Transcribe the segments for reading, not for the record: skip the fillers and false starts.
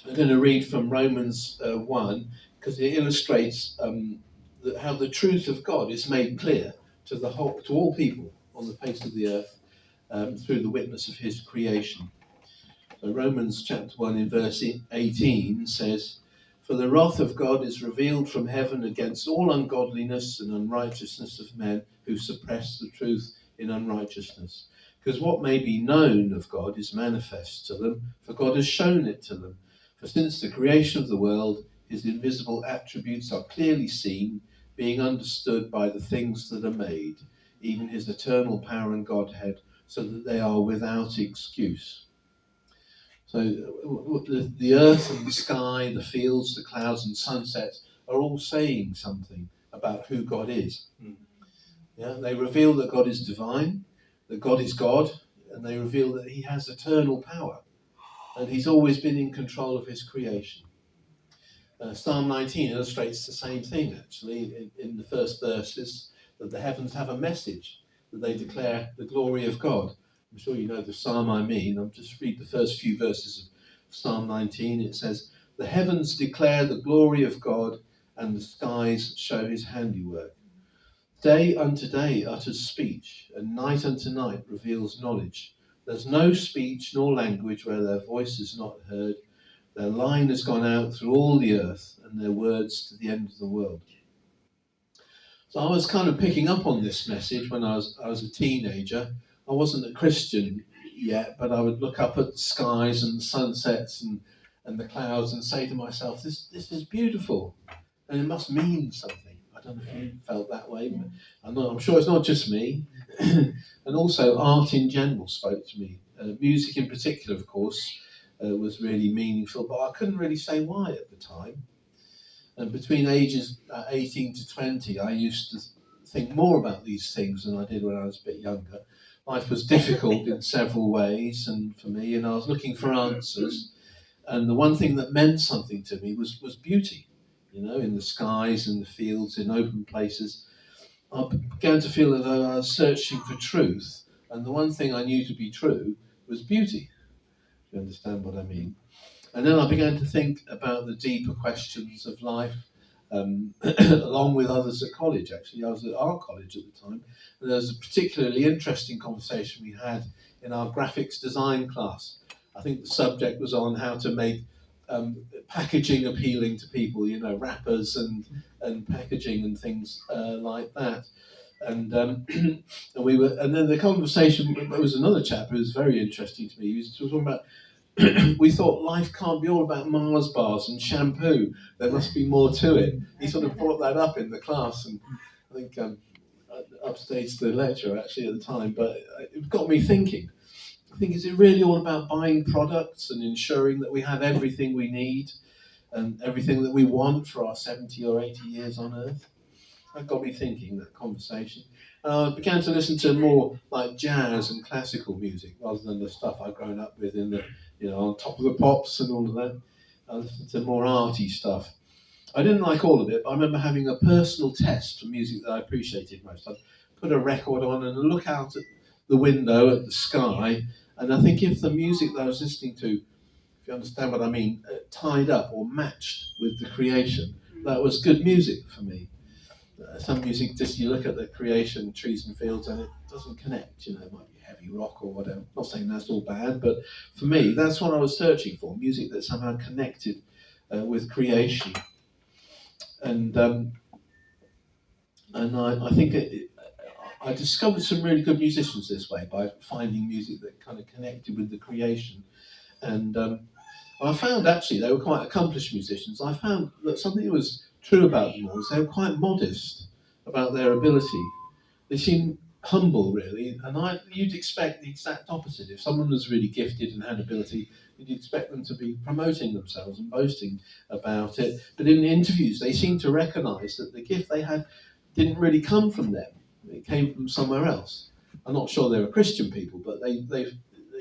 I'm going to read from Romans 1 because it illustrates how the truth of God is made clear to all people on the face of the earth through the witness of His creation. So Romans chapter 1 in verse 18 says, "For the wrath of God is revealed from heaven against all ungodliness and unrighteousness of men who suppress the truth in unrighteousness. Because what may be known of God is manifest to them, for God has shown it to them. For since the creation of the world, His invisible attributes are clearly seen, being understood by the things that are made, even His eternal power and Godhead, so that they are without excuse." So the earth and the sky, the fields, the clouds and sunsets are all saying something about who God is. Yeah, they reveal that God is divine, that God is God, and they reveal that He has eternal power, and He's always been in control of His creation. Psalm 19 illustrates the same thing, actually, in the first verses, that the heavens have a message, that they declare the glory of God. I'm sure you know the psalm I mean. I'll just read the first few verses of Psalm 19. It says, "The heavens declare the glory of God, and the skies show His handiwork. Day unto day utters speech, and night unto night reveals knowledge. There's no speech nor language where their voice is not heard. Their line has gone out through all the earth, and their words to the end of the world." So I was kind of picking up on this message when I was a teenager. I wasn't a Christian yet, but I would look up at the skies and the sunsets and the clouds and say to myself, this is beautiful, and it must mean something. I don't know if you felt that way, but I'm sure it's not just me. And also art in general spoke to me. Music in particular, of course, was really meaningful, but I couldn't really say why at the time. And between ages 18 to 20, I used to think more about these things than I did when I was a bit younger. Life was difficult in several ways, and for me, and I was looking for answers. And the one thing that meant something to me was beauty, in the skies, in the fields, in open places. I began to feel as though I was searching for truth, and the one thing I knew to be true was beauty. If you understand what I mean. And then I began to think about the deeper questions of life, along with others at college, actually. I was at art college at the time, and there was a particularly interesting conversation we had in our graphics design class. I think the subject was on how to make packaging appealing to people, wrappers and packaging and things like that. And and then the conversation. There was another chap who was very interesting to me. He was talking about we thought life can't be all about Mars bars and shampoo. There must be more to it. He sort of brought that up in the class, and I think upstaged the lecturer actually at the time. But it got me thinking. I think, is it really all about buying products and ensuring that we have everything we need and everything that we want for our 70 or 80 years on Earth? That got me thinking, that conversation. I began to listen to more like jazz and classical music rather than the stuff I'd grown up with in the, on Top of the Pops and all of that. I listened to more arty stuff. I didn't like all of it, but I remember having a personal test for music that I appreciated most. I'd put a record on and look out at the window at the sky, and I think if the music that I was listening to, if you understand what I mean, tied up or matched with the creation, that was good music for me. Some music, just you look at the creation, trees and fields, and it doesn't connect. It might be heavy rock or whatever. I'm not saying that's all bad, but for me, that's what I was searching for: music that somehow connected with creation. And I think I discovered some really good musicians this way by finding music that kind of connected with the creation. And I found actually they were quite accomplished musicians. I found that something that was true about them all was they were quite modest about their ability. They seemed humble, really, and you'd expect the exact opposite. If someone was really gifted and had ability, you'd expect them to be promoting themselves and boasting about it. But in the interviews, they seemed to recognise that the gift they had didn't really come from them. It came from somewhere else. I'm not sure they were Christian people, but they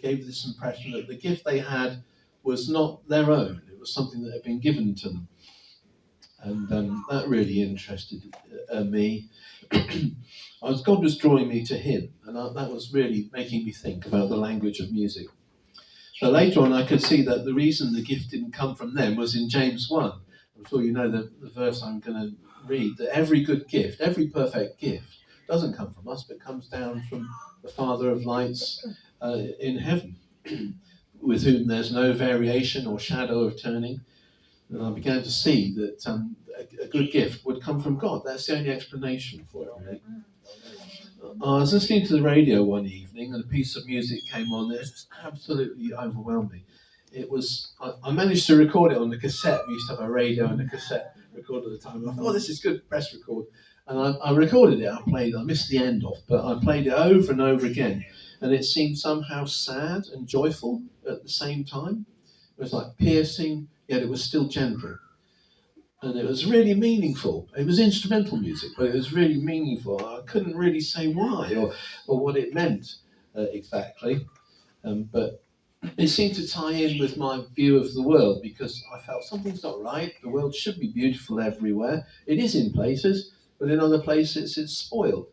gave this impression that the gift they had was not their own. It was something that had been given to them. And that really interested me. God was drawing me to Him, and that was really making me think about the language of music. So later on, I could see that the reason the gift didn't come from them was in James 1. I'm sure you know the verse I'm going to read, that every good gift, every perfect gift, doesn't come from us, but comes down from the Father of lights in heaven, with whom there's no variation or shadow of turning. And I began to see that a good gift would come from God. That's the only explanation for it, really. I was listening to the radio one evening and a piece of music came on that just absolutely overwhelmed me. I managed to record it on the cassette. We used to have a radio and a cassette recorder at the time. I thought, oh, this is good, press record. And I recorded it, I missed the end off, but I played it over and over again. And it seemed somehow sad and joyful at the same time. It was like piercing, yet it was still gentle. And it was really meaningful. It was instrumental music, but it was really meaningful. I couldn't really say why or what it meant exactly, but it seemed to tie in with my view of the world, because I felt something's not right. The world should be beautiful everywhere. It is in places, but in other places it's spoiled.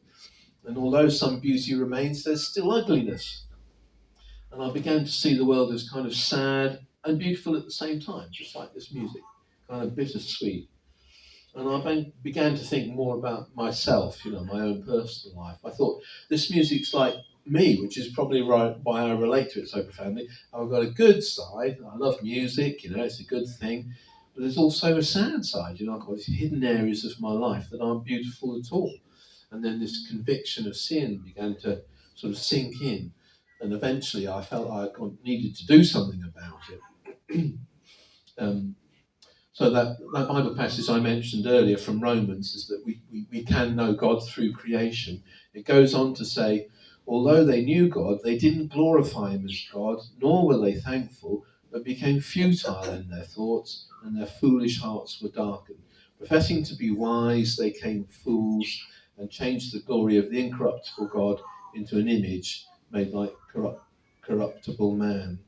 And although some beauty remains, there's still ugliness. And I began to see the world as kind of sad and beautiful at the same time, just like this music, kind of bittersweet. And I began to think more about myself, my own personal life. I thought, this music's like me, which is probably why I relate to it so profoundly. I've got a good side. I love music, it's a good thing. But there's also a sad side. I've got these hidden areas of my life that aren't beautiful at all. And then this conviction of sin began to sort of sink in. And eventually I felt I needed to do something about it. So that Bible passage I mentioned earlier from Romans is that we can know God through creation. It goes on to say, although they knew God, they didn't glorify him as God, nor were they thankful, but became futile in their thoughts, and their foolish hearts were darkened. Professing to be wise, they became fools, and changed the glory of the incorruptible God into an image made like corruptible man.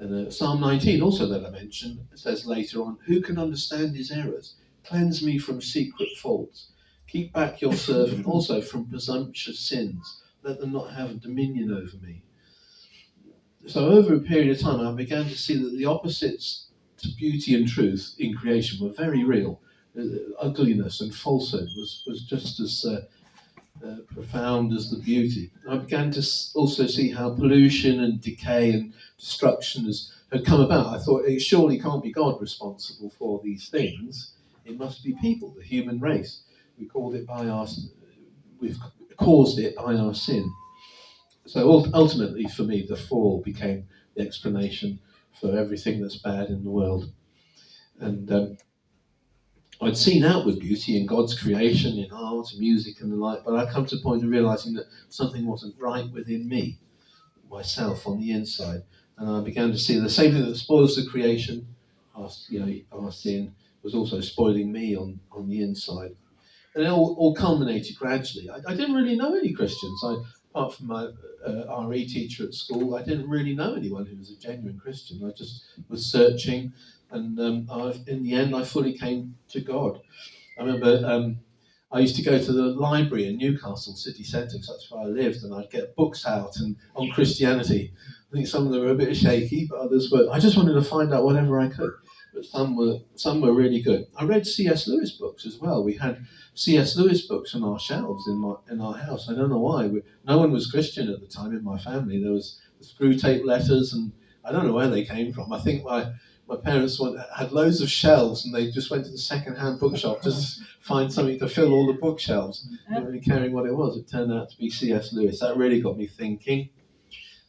And Psalm 19, also that I mentioned, says later on, who can understand his errors? Cleanse me from secret faults. Keep back your servant also from presumptuous sins. Let them not have dominion over me. So over a period of time, I began to see that the opposites to beauty and truth in creation were very real. Ugliness and falsehood was just as profound as the beauty. I began to also see how pollution and decay and destruction had come about. I thought it surely can't be God responsible for these things. It must be people, the human race. We've caused it by our sin. So ultimately, for me, the fall became the explanation for everything that's bad in the world. And I'd seen outward beauty in God's creation, in art, music and the like, but I'd come to the point of realising that something wasn't right within me, myself, on the inside. And I began to see the same thing that spoils the creation, our sin, was also spoiling me on the inside. And it all culminated gradually. I didn't really know any Christians. Apart from my RE teacher at school, I didn't really know anyone who was a genuine Christian. I just was searching, and in the end, I fully came to God. I remember I used to go to the library in Newcastle city centre, because that's where I lived, and I'd get books out and on Christianity. I think some of them were a bit shaky, but others were. I just wanted to find out whatever I could. But some were really good. I read C.S. Lewis books as well. We had C.S. Lewis books on our shelves in our house. I don't know why. No one was Christian at the time in my family. There was the screw tape letters, and I don't know where they came from. I think my parents had loads of shelves, and they just went to the second-hand bookshop to find something to fill all the bookshelves, not really caring what it was. It turned out to be C.S. Lewis. That really got me thinking.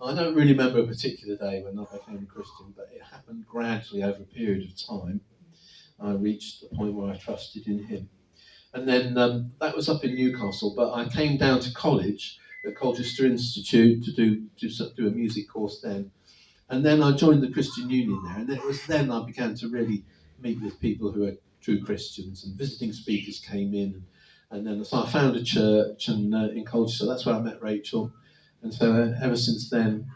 I don't really remember a particular day when I became a Christian, but it happened gradually over a period of time. I reached the point where I trusted in him. And then that was up in Newcastle, but I came down to college at Colchester Institute to do a music course then. And then I joined the Christian Union there, and it was then I began to really meet with people who are true Christians, and visiting speakers came in. And then so I found a church in Colchester. That's where I met Rachel. And so ever since then,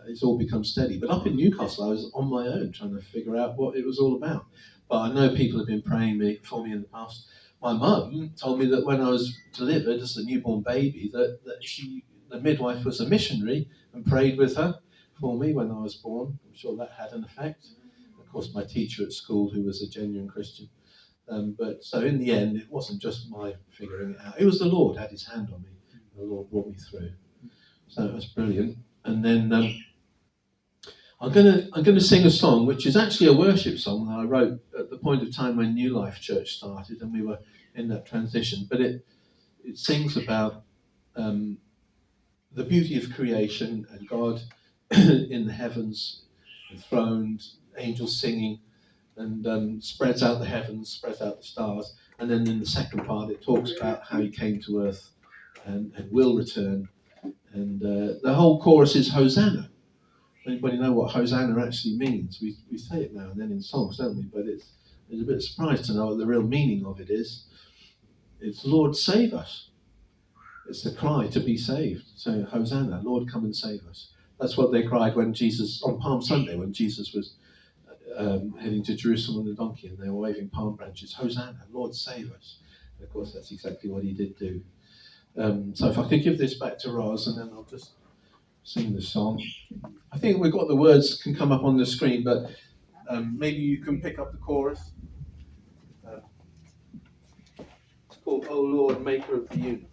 it's all become steady. But up in Newcastle, I was on my own trying to figure out what it was all about. But I know people have been praying for me in the past. My mum told me that when I was delivered as a newborn baby, that the midwife was a missionary and prayed with her for me when I was born. I'm sure that had an effect. Of course, my teacher at school, who was a genuine Christian. But so in the end, it wasn't just my figuring it out. It was the Lord had His hand on me. The Lord brought me through. So it was brilliant. And then I'm gonna sing a song which is actually a worship song that I wrote at the point of time when New Life Church started, and we were in that transition. But it sings about the beauty of creation and God in the heavens, enthroned, angels singing, and spreads out the heavens, spreads out the stars. And then in the second part, it talks about how He came to earth and will return. And the whole chorus is Hosanna. Anybody know what Hosanna actually means? We say it now and then in songs, don't we? But it's a bit surprised to know what the real meaning of it is. It's Lord, save us. It's the cry to be saved. So Hosanna, Lord, come and save us. That's what they cried when Jesus, on Palm Sunday, when Jesus was heading to Jerusalem on the donkey, and they were waving palm branches. Hosanna, Lord, save us. And of course, that's exactly what He did do. So if I could give this back to Roz, and then I'll just sing the song. I think we've got the words can come up on the screen, but maybe you can pick up the chorus. It's called "O Lord, Maker of the Universe."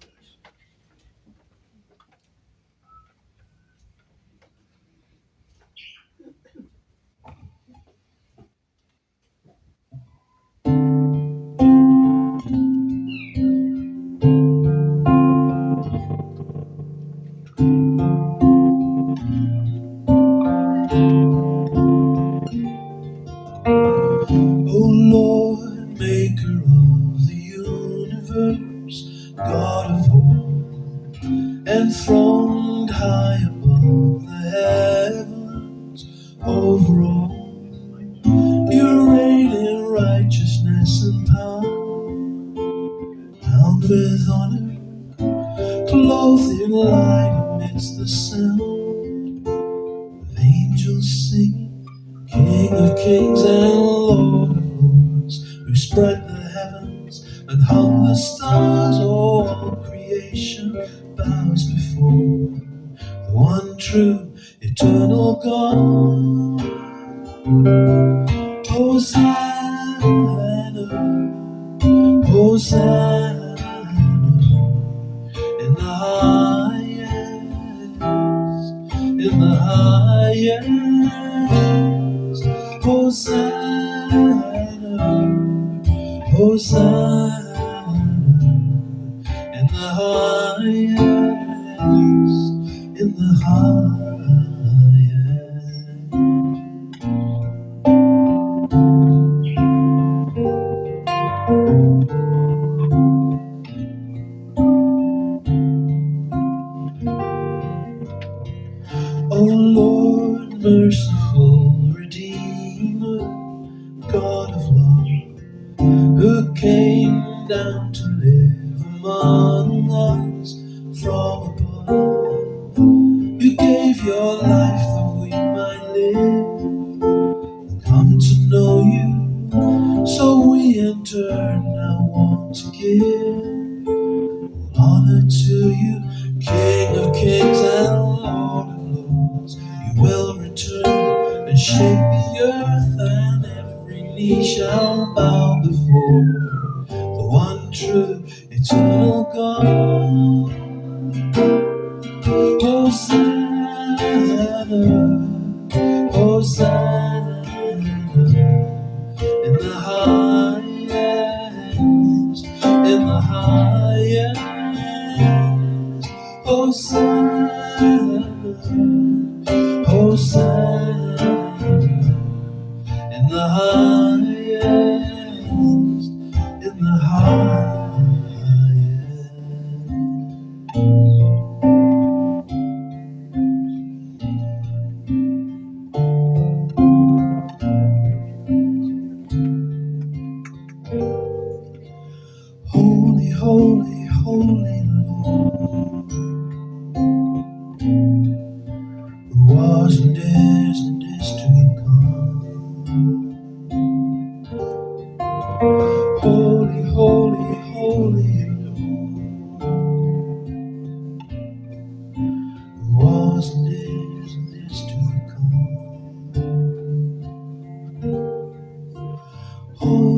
O Lord, Maker of the universe, God of all, enthroned high above the heavens, over all, you reign in righteousness and power, crowned with honor, clothed in light amidst the sound of angels singing, King of kings and Lord of lords, who spread the heavens and hung the stars. All creation bows before the one true eternal God. Hosanna, Hosanna in the highest, in the highest. Hosanna, Hosanna in the highest, in the highest. O Lord, merciful Redeemer, God of love, who came down to live among us from above. You gave your life that we might live and come to know you, so we in turn now want to give honor to you, King of kings and Lord of lords. You will return and shake the earth, and every knee shall bow before the one true eternal God. Hosanna, Hosanna in the highest, in the highest. Hosanna, Hosanna in the highest, in the highest. Holy, holy, holy Lord, who was and is to come.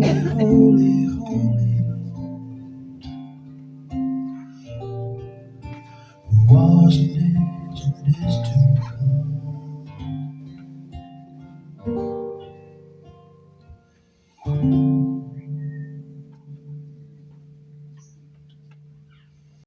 holy, holy, holy, who was and is to come.